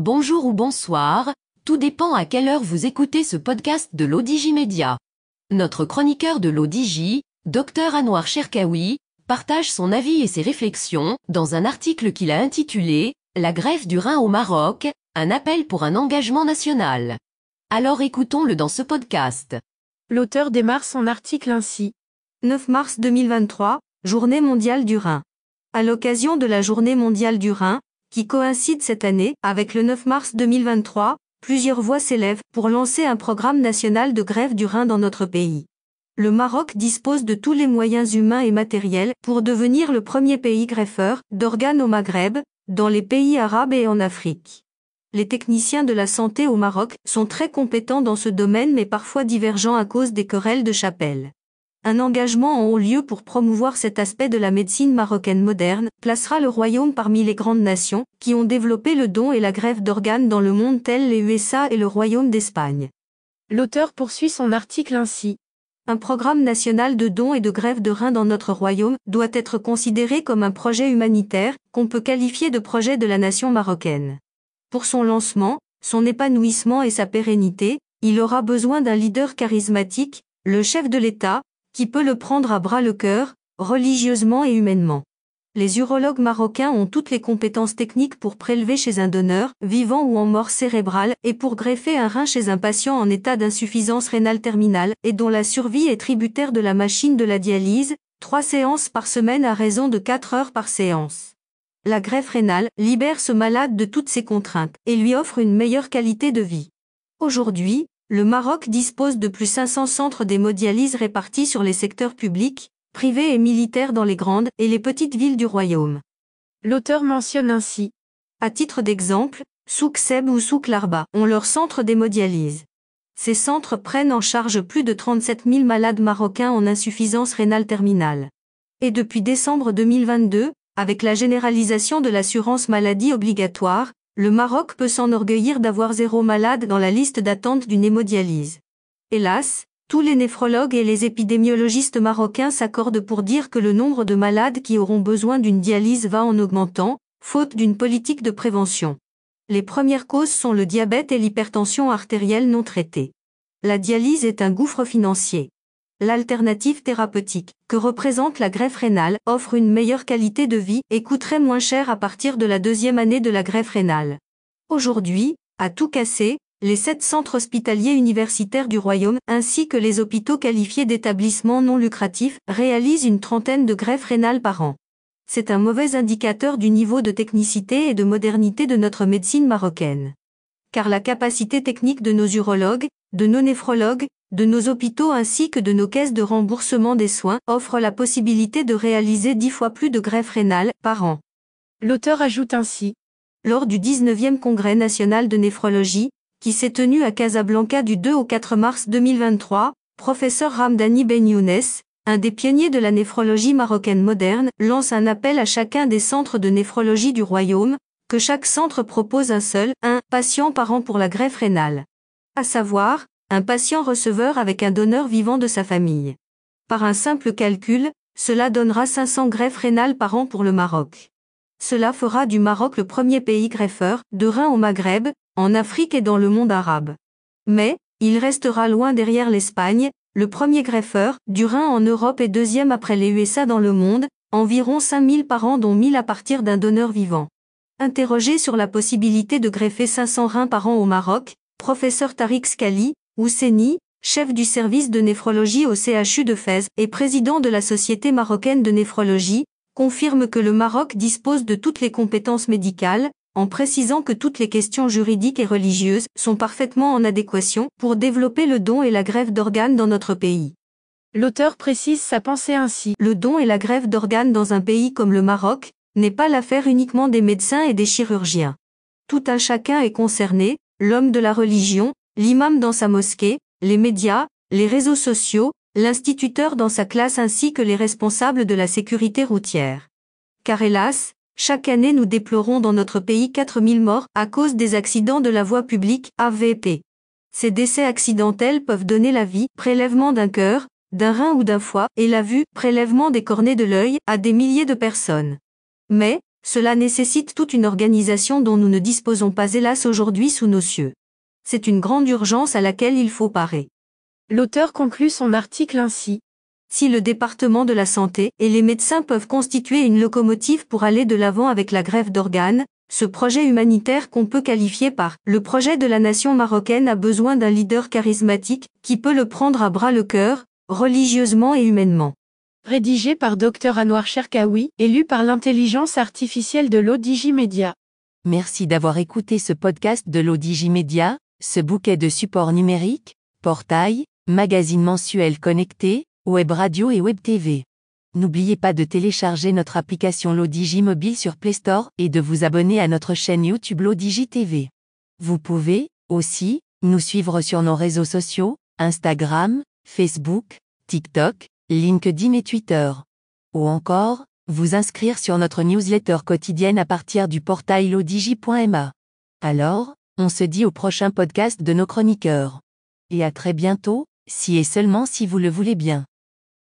Bonjour ou bonsoir, tout dépend à quelle heure vous écoutez ce podcast de l'ODJ Média. Notre chroniqueur de l'ODJ, Dr Anouar Cherkaoui, partage son avis et ses réflexions dans un article qu'il a intitulé « La greffe du rein au Maroc, un appel pour un engagement national ». Alors écoutons-le dans ce podcast. L'auteur démarre son article ainsi. 9 mars 2023, Journée mondiale du rein. À l'occasion de la Journée mondiale du rein, qui coïncide cette année avec le 9 mars 2023, plusieurs voix s'élèvent pour lancer un programme national de greffe du rein dans notre pays. Le Maroc dispose de tous les moyens humains et matériels pour devenir le premier pays greffeur d'organes au Maghreb, dans les pays arabes et en Afrique. Les techniciens de la santé au Maroc sont très compétents dans ce domaine mais parfois divergents à cause des querelles de chapelle. Un engagement en haut lieu pour promouvoir cet aspect de la médecine marocaine moderne placera le royaume parmi les grandes nations qui ont développé le don et la greffe d'organes dans le monde tels les USA et le royaume d'Espagne. L'auteur poursuit son article ainsi. Un programme national de don et de greffe de reins dans notre royaume doit être considéré comme un projet humanitaire qu'on peut qualifier de projet de la nation marocaine. Pour son lancement, son épanouissement et sa pérennité, il aura besoin d'un leader charismatique, le chef de l'État, qui peut le prendre à bras le cœur, religieusement et humainement. Les urologues marocains ont toutes les compétences techniques pour prélever chez un donneur, vivant ou en mort cérébrale, et pour greffer un rein chez un patient en état d'insuffisance rénale terminale, et dont la survie est tributaire de la machine de la dialyse, 3 séances par semaine à raison de 4 heures par séance. La greffe rénale libère ce malade de toutes ses contraintes et lui offre une meilleure qualité de vie. Aujourd'hui, le Maroc dispose de plus de 500 centres d'hémodialyse répartis sur les secteurs publics, privés et militaires dans les grandes et les petites villes du royaume. L'auteur mentionne ainsi. À titre d'exemple, Souk Seb ou Souk Larba ont leur centre d'hémodialyse. Ces centres prennent en charge plus de 37 000 malades marocains en insuffisance rénale terminale. Et depuis décembre 2022, avec la généralisation de l'assurance maladie obligatoire, le Maroc peut s'enorgueillir d'avoir 0 malade dans la liste d'attente d'une hémodialyse. Hélas, tous les néphrologues et les épidémiologistes marocains s'accordent pour dire que le nombre de malades qui auront besoin d'une dialyse va en augmentant, faute d'une politique de prévention. Les premières causes sont le diabète et l'hypertension artérielle non traitée. La dialyse est un gouffre financier. L'alternative thérapeutique, que représente la greffe rénale, offre une meilleure qualité de vie et coûterait moins cher à partir de la 2e année de la greffe rénale. Aujourd'hui, à tout casser, les 7 centres hospitaliers universitaires du royaume, ainsi que les hôpitaux qualifiés d'établissements non lucratifs, réalisent une trentaine de greffes rénales par an. C'est un mauvais indicateur du niveau de technicité et de modernité de notre médecine marocaine. Car la capacité technique de nos urologues, de nos néphrologues, de nos hôpitaux ainsi que de nos caisses de remboursement des soins offre la possibilité de réaliser 10 fois plus de greffes rénales par an. L'auteur ajoute ainsi. Lors du 19e Congrès national de néphrologie, qui s'est tenu à Casablanca du 2 au 4 mars 2023, professeur Ramdani Ben Younes, un des pionniers de la néphrologie marocaine moderne, lance un appel à chacun des centres de néphrologie du royaume, que chaque centre propose un seul, patient par an pour la greffe rénale. À savoir, un patient receveur avec un donneur vivant de sa famille. Par un simple calcul, cela donnera 500 greffes rénales par an pour le Maroc. Cela fera du Maroc le premier pays greffeur de reins au Maghreb, en Afrique et dans le monde arabe. Mais, il restera loin derrière l'Espagne, le premier greffeur du rein en Europe et 2e après les USA dans le monde, environ 5000 par an dont 1000 à partir d'un donneur vivant. Interrogé sur la possibilité de greffer 500 reins par an au Maroc, professeur Tariq Skali, Ousseni, chef du service de néphrologie au CHU de Fès et président de la Société marocaine de néphrologie, confirme que le Maroc dispose de toutes les compétences médicales, en précisant que toutes les questions juridiques et religieuses sont parfaitement en adéquation pour développer le don et la greffe d'organes dans notre pays. L'auteur précise sa pensée ainsi. Le don et la greffe d'organes dans un pays comme le Maroc n'est pas l'affaire uniquement des médecins et des chirurgiens. Tout un chacun est concerné, l'homme de la religion, l'imam dans sa mosquée, les médias, les réseaux sociaux, l'instituteur dans sa classe ainsi que les responsables de la sécurité routière. Car hélas, chaque année nous déplorons dans notre pays 4000 morts à cause des accidents de la voie publique, AVP. Ces décès accidentels peuvent donner la vie, prélèvement d'un cœur, d'un rein ou d'un foie, et la vue, prélèvement des cornées de l'œil, à des milliers de personnes. Mais, Cela nécessite toute une organisation dont nous ne disposons pas hélas aujourd'hui sous nos cieux. C'est une grande urgence à laquelle il faut parer. L'auteur conclut son article ainsi. Si le département de la santé et les médecins peuvent constituer une locomotive pour aller de l'avant avec la greffe d'organes, ce projet humanitaire qu'on peut qualifier par le projet de la nation marocaine a besoin d'un leader charismatique qui peut le prendre à bras le cœur, religieusement et humainement. Rédigé par Dr Anouar Cherkaoui, et lu par l'intelligence artificielle de l'ODJ Media. Merci d'avoir écouté ce podcast de l'ODJ Media, ce bouquet de supports numériques, portail, magazine mensuel connecté, web radio et web TV. N'oubliez pas de télécharger notre application l'ODJ Mobile sur Play Store et de vous abonner à notre chaîne YouTube l'ODJ TV. Vous pouvez, aussi, nous suivre sur nos réseaux sociaux, Instagram, Facebook, TikTok, LinkedIn et Twitter. Ou encore, vous inscrire sur notre newsletter quotidienne à partir du portail lodj.ma. Alors, on se dit au prochain podcast de nos chroniqueurs. Et à très bientôt, si et seulement si vous le voulez bien.